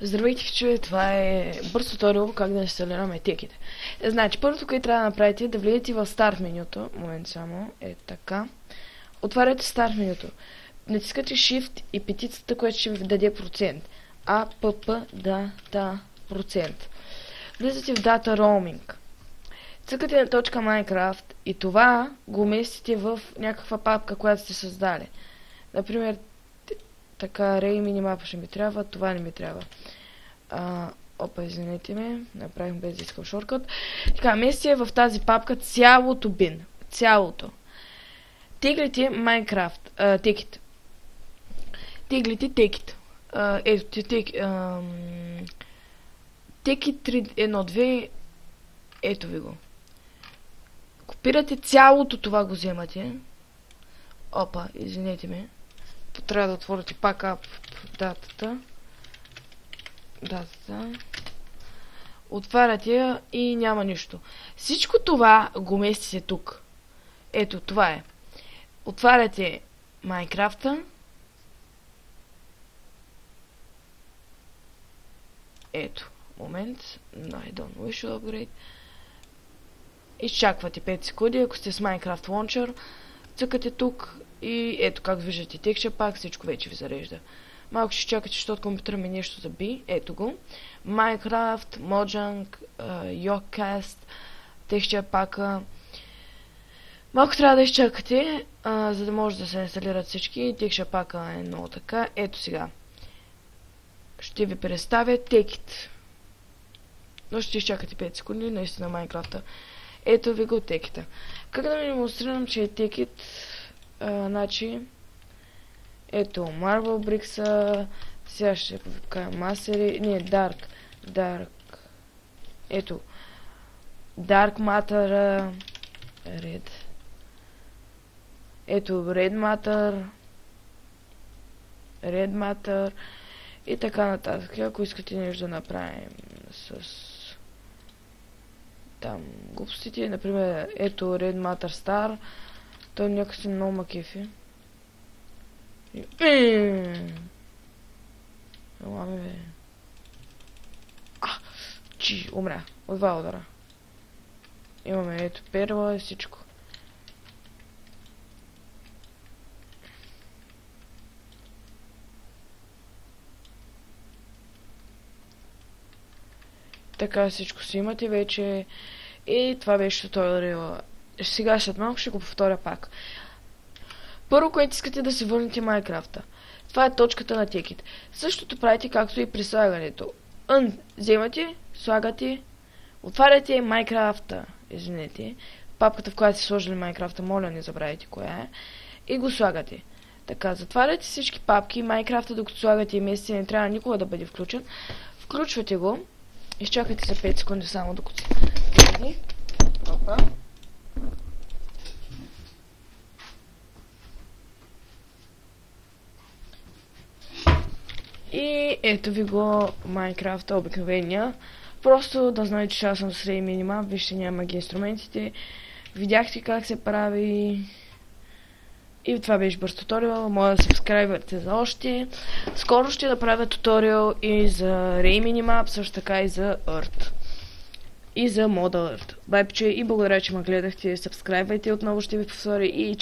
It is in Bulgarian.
Здравейте, пичове, това е бърз туториал как да инсталираме теките. Значи, първото, което трябва да направите е да влезете в старт менюто. Момент само, е така. Отваряте старт менюто. Натискате Shift и петицата, която ще ви даде процент. Data процент. Влизате в Data Roaming. Цъкате на точка Minecraft и това го местите в някаква папка, която сте създали. Например, така, Ray Minimap ще ми трябва, това не ми трябва. Опа, извинете ме, направих без да искам шорткът. Така, местите в тази папка цялото bin. Цялото. Теглите Minecraft, текит. Теглите текит. Ето, текит 3.1.2. Ето ви го. Копирате цялото това, го вземате. Опа, извинете ме. Трябва да отворите пак датата. Отваряте я и няма нищо. Всичко това го местите тук. Ето, това е. Отваряте Майнкрафта. Ето, момент. I don't wish to upgrade. Изчаквате 5 секунди, ако сте с Minecraft Launcher. Цъкате тук и ето, как виждате текстча пак, всичко вече ви зарежда. Малко ще чакате, защото компютъра ми нещо заби. Ето го. Minecraft, Mojang, Yocast, текстча пака. Малко трябва да изчакате, за да може да се инсталират всички. Текстча пака е много така. Ето сега. Ще ви представя текит. Но ще изчакате 5 секунди, наистина Майнкрафта. Ето ви го текита. Как да ви демонстрирам, че е текит? Значи, ето, Marble Bricks, сега ще покажа масери, не, Dark, ето, Dark Matter, Red, ето, Red Matter и така нататък. Ако искате нещо да направим с там глупостите, например, ето Red Matter Star, той някакси много макефи. Ами бе. Умря. От два удара. Имаме ето перла и всичко. Така всичко си имате вече. И това беше туториала. Сега след малко ще го повторя пак. Първо, което искате да се върнете Майнкрафта. Това е точката на текит. Същото правите както и при слагането. Вземате, слагате, отваряте Майнкрафта, извинете, папката, в която сте сложили Майнкрафта, моля не забравяйте коя е, и го слагате. Така, затваряте всички папки, Майнкрафта, докато слагате и месеци, не трябва никога да бъде включен. Включвате го, изчакайте за 5 секунди само докато се върни. Опа. И ето ви го Майнкрафта, обикновения. Просто да знаете, че аз съм с Ray Minimap, вижте, няма ги инструментите. Видяхте как се прави. И това беше бърз туториал. Моля да сабскрайбвате за още. Скоро ще направя туториал и за Ray Minimap, също така и за Earth. И за мода Earth. Бай, пиче, и благодаря, че ме гледахте. Сабскрайбвайте, отново ще ви повторя и